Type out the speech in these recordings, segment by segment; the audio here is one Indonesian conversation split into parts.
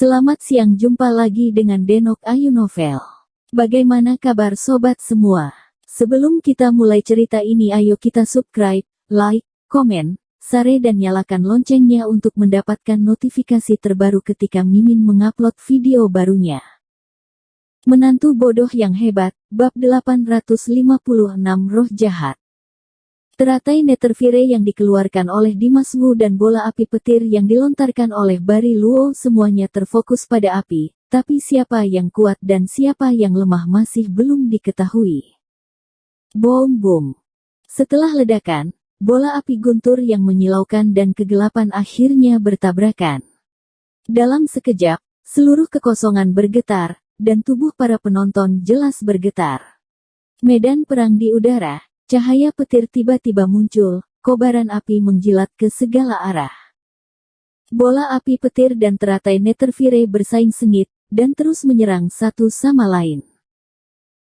Selamat siang, jumpa lagi dengan Denok Ayu Novel. Bagaimana kabar sobat semua? Sebelum kita mulai cerita ini, ayo kita subscribe, like, komen, share dan nyalakan loncengnya untuk mendapatkan notifikasi terbaru ketika Mimin mengupload video barunya. Menantu bodoh yang hebat, bab 856 Roh Jahat. Teratai Netherfire yang dikeluarkan oleh Dimas Wu dan bola api petir yang dilontarkan oleh Bari Luo semuanya terfokus pada api, tapi siapa yang kuat dan siapa yang lemah masih belum diketahui. Boom. Setelah ledakan, bola api guntur yang menyilaukan dan kegelapan akhirnya bertabrakan. Dalam sekejap, seluruh kekosongan bergetar, dan tubuh para penonton jelas bergetar. Medan perang di udara. Cahaya petir tiba-tiba muncul, kobaran api menjilat ke segala arah. Bola api petir dan teratai Netherfire bersaing sengit, dan terus menyerang satu sama lain.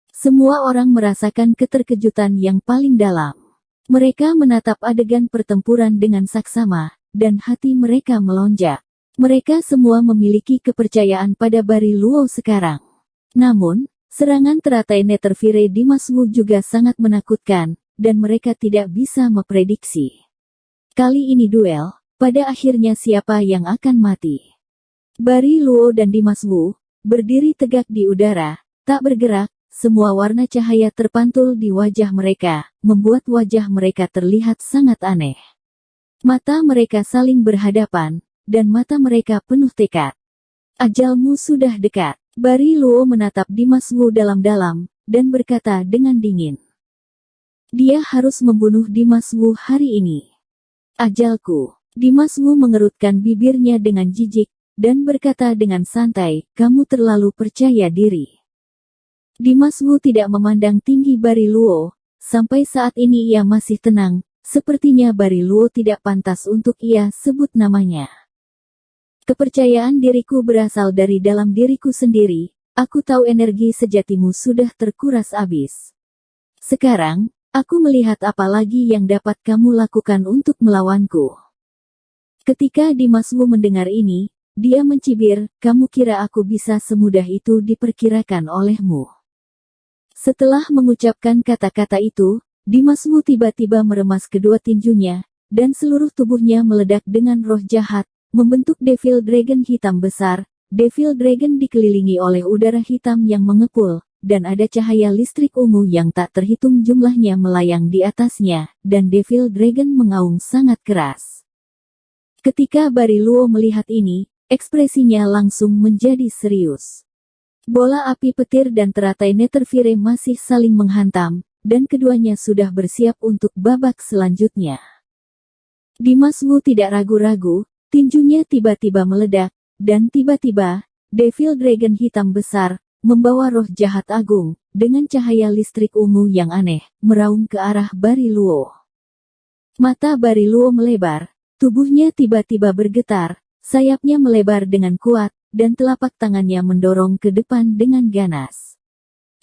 Semua orang merasakan keterkejutan yang paling dalam. Mereka menatap adegan pertempuran dengan saksama, dan hati mereka melonjak. Mereka semua memiliki kepercayaan pada Bari Luo sekarang. Namun, serangan teratai Netherfire Dimas Wu juga sangat menakutkan, dan mereka tidak bisa memprediksi. Kali ini duel, pada akhirnya siapa yang akan mati. Bari Luo dan Dimas Wu berdiri tegak di udara, tak bergerak, semua warna cahaya terpantul di wajah mereka, membuat wajah mereka terlihat sangat aneh. Mata mereka saling berhadapan, dan mata mereka penuh tekad. Ajalmu sudah dekat. Bari Luo menatap Dimas Wu dalam-dalam, dan berkata dengan dingin. Dia harus membunuh Dimas Wu hari ini. Ajalku. Dimas Wu mengerutkan bibirnya dengan jijik, dan berkata dengan santai, kamu terlalu percaya diri. Dimas Wu tidak memandang tinggi Bari Luo, sampai saat ini ia masih tenang, sepertinya Bari Luo tidak pantas untuk ia sebut namanya. Kepercayaan diriku berasal dari dalam diriku sendiri, aku tahu energi sejatimu sudah terkuras habis. Sekarang, aku melihat apa lagi yang dapat kamu lakukan untuk melawanku. Ketika Dimas Wu mendengar ini, dia mencibir, kamu kira aku bisa semudah itu diperkirakan olehmu. Setelah mengucapkan kata-kata itu, Dimas Wu tiba-tiba meremas kedua tinjunya, dan seluruh tubuhnya meledak dengan roh jahat, membentuk Devil Dragon hitam besar. Devil Dragon dikelilingi oleh udara hitam yang mengepul, dan ada cahaya listrik ungu yang tak terhitung jumlahnya melayang di atasnya, dan Devil Dragon mengaung sangat keras. Ketika Bari Luo melihat ini, ekspresinya langsung menjadi serius. Bola api petir dan teratai Netherfire masih saling menghantam, dan keduanya sudah bersiap untuk babak selanjutnya. Dimas Wu tidak ragu-ragu, tinjunya tiba-tiba meledak, dan tiba-tiba, Devil Dragon hitam besar, membawa roh jahat agung, dengan cahaya listrik ungu yang aneh, meraung ke arah Bari Luo. Mata Bari Luo melebar, tubuhnya tiba-tiba bergetar, sayapnya melebar dengan kuat, dan telapak tangannya mendorong ke depan dengan ganas.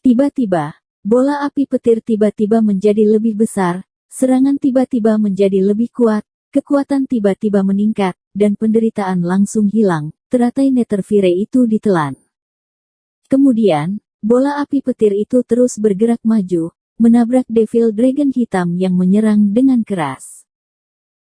Tiba-tiba, bola api petir tiba-tiba menjadi lebih besar, serangan tiba-tiba menjadi lebih kuat, kekuatan tiba-tiba meningkat, dan penderitaan langsung hilang, teratai Netherfire itu ditelan. Kemudian, bola api petir itu terus bergerak maju, menabrak Devil Dragon hitam yang menyerang dengan keras.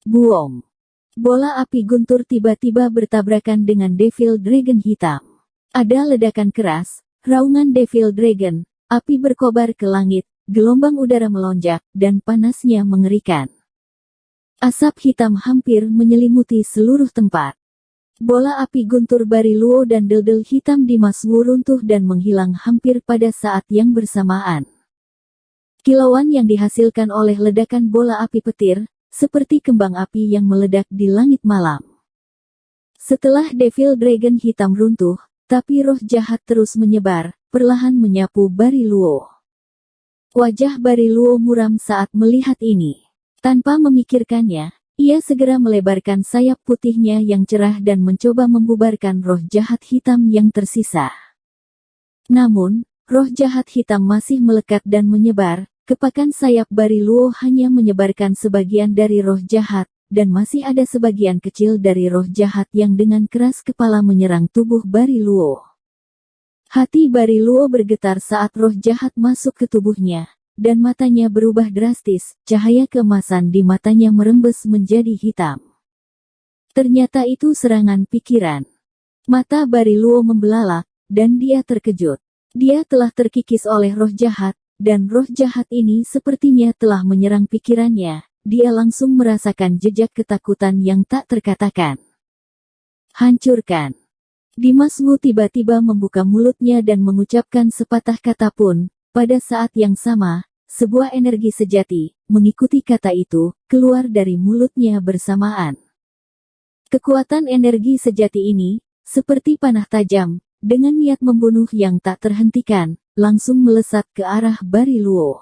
Boom! Bola api guntur tiba-tiba bertabrakan dengan Devil Dragon hitam. Ada ledakan keras, raungan Devil Dragon, api berkobar ke langit, gelombang udara melonjak, dan panasnya mengerikan. Asap hitam hampir menyelimuti seluruh tempat. Bola api guntur Bari Luo dan del-del hitam Dimas Wu runtuh dan menghilang hampir pada saat yang bersamaan. Kilauan yang dihasilkan oleh ledakan bola api petir, seperti kembang api yang meledak di langit malam. Setelah Devil Dragon hitam runtuh, tapi roh jahat terus menyebar, perlahan menyapu Bari Luo. Wajah Bari Luo muram saat melihat ini. Tanpa memikirkannya, ia segera melebarkan sayap putihnya yang cerah dan mencoba membubarkan roh jahat hitam yang tersisa. Namun, roh jahat hitam masih melekat dan menyebar, kepakan sayap Bari Luo hanya menyebarkan sebagian dari roh jahat, dan masih ada sebagian kecil dari roh jahat yang dengan keras kepala menyerang tubuh Bariluo. Hati Bariluo bergetar saat roh jahat masuk ke tubuhnya, dan matanya berubah drastis, cahaya keemasan di matanya merembes menjadi hitam. Ternyata itu serangan pikiran. Mata Bariluo membelalak, dan dia terkejut. Dia telah terkikis oleh roh jahat, dan roh jahat ini sepertinya telah menyerang pikirannya. Dia langsung merasakan jejak ketakutan yang tak terkatakan. Hancurkan. Dimas Wu tiba-tiba membuka mulutnya dan mengucapkan sepatah kata pun. Pada saat yang sama, sebuah energi sejati, mengikuti kata itu, keluar dari mulutnya bersamaan. Kekuatan energi sejati ini, seperti panah tajam, dengan niat membunuh yang tak terhentikan, langsung melesat ke arah Bariluo.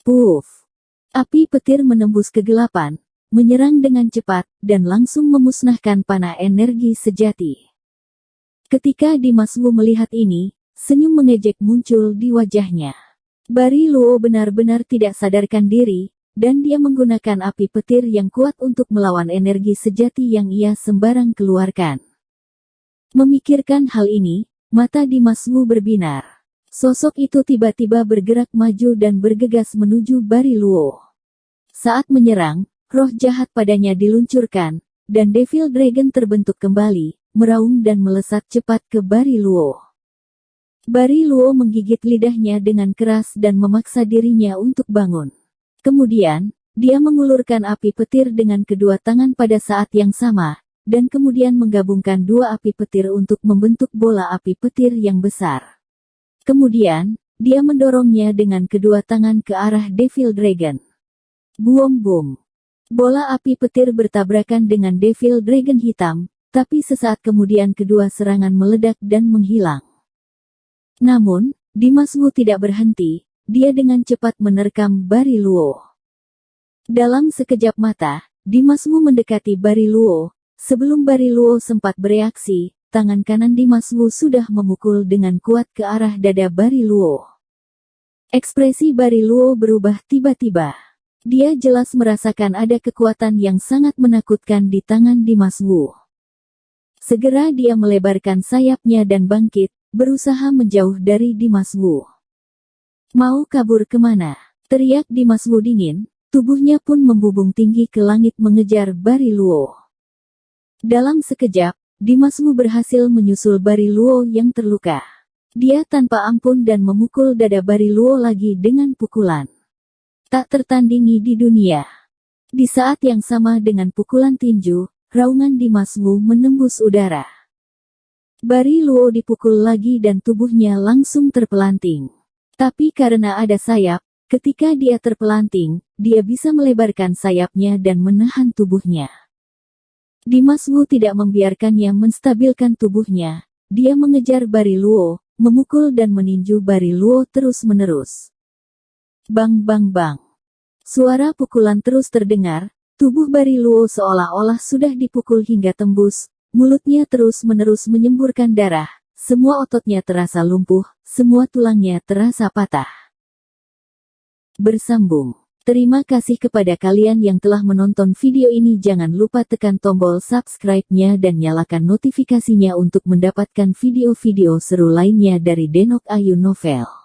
Puff! Api petir menembus kegelapan, menyerang dengan cepat, dan langsung memusnahkan panah energi sejati. Ketika Dimas Wu melihat ini, senyum mengejek muncul di wajahnya. Bariluo benar-benar tidak sadarkan diri, dan dia menggunakan api petir yang kuat untuk melawan energi sejati yang ia sembarang keluarkan. Memikirkan hal ini, mata Dimas Wu berbinar. Sosok itu tiba-tiba bergerak maju dan bergegas menuju Bariluo. Saat menyerang, roh jahat padanya diluncurkan, dan Devil Dragon terbentuk kembali, meraung dan melesat cepat ke Bariluo. Bariluo menggigit lidahnya dengan keras dan memaksa dirinya untuk bangun. Kemudian, dia mengulurkan api petir dengan kedua tangan pada saat yang sama, dan kemudian menggabungkan dua api petir untuk membentuk bola api petir yang besar. Kemudian, dia mendorongnya dengan kedua tangan ke arah Devil Dragon. Boom! Bola api petir bertabrakan dengan Devil Dragon hitam, tapi sesaat kemudian kedua serangan meledak dan menghilang. Namun, Dimas Wu tidak berhenti, dia dengan cepat menerkam Bariluo. Dalam sekejap mata, Dimas Wu mendekati Bariluo. Sebelum Bariluo sempat bereaksi, tangan kanan Dimas Wu sudah memukul dengan kuat ke arah dada Bariluo. Ekspresi Bariluo berubah tiba-tiba. Dia jelas merasakan ada kekuatan yang sangat menakutkan di tangan Dimas Wu. Segera dia melebarkan sayapnya dan bangkit, berusaha menjauh dari Dimas Wu. Mau kabur kemana? Teriak Dimas Wu dingin, tubuhnya pun membubung tinggi ke langit mengejar Bariluo. Dalam sekejap, Dimas Wu berhasil menyusul Bariluo yang terluka. Dia tanpa ampun dan memukul dada Bariluo lagi dengan pukulan tak tertandingi di dunia. Di saat yang sama dengan pukulan tinju, raungan Dimas Wu menembus udara. Bariluo dipukul lagi dan tubuhnya langsung terpelanting. Tapi karena ada sayap, ketika dia terpelanting, dia bisa melebarkan sayapnya dan menahan tubuhnya. Dimas Wu tidak membiarkannya menstabilkan tubuhnya. Dia mengejar Bariluo, memukul dan meninju Bariluo terus-menerus. Bang bang bang. Suara pukulan terus terdengar, tubuh Bariluo seolah-olah sudah dipukul hingga tembus, mulutnya terus-menerus menyemburkan darah, semua ototnya terasa lumpuh, semua tulangnya terasa patah. Bersambung. Terima kasih kepada kalian yang telah menonton video ini. Jangan lupa tekan tombol subscribe-nya dan nyalakan notifikasinya untuk mendapatkan video-video seru lainnya dari Denok Ayu Novel.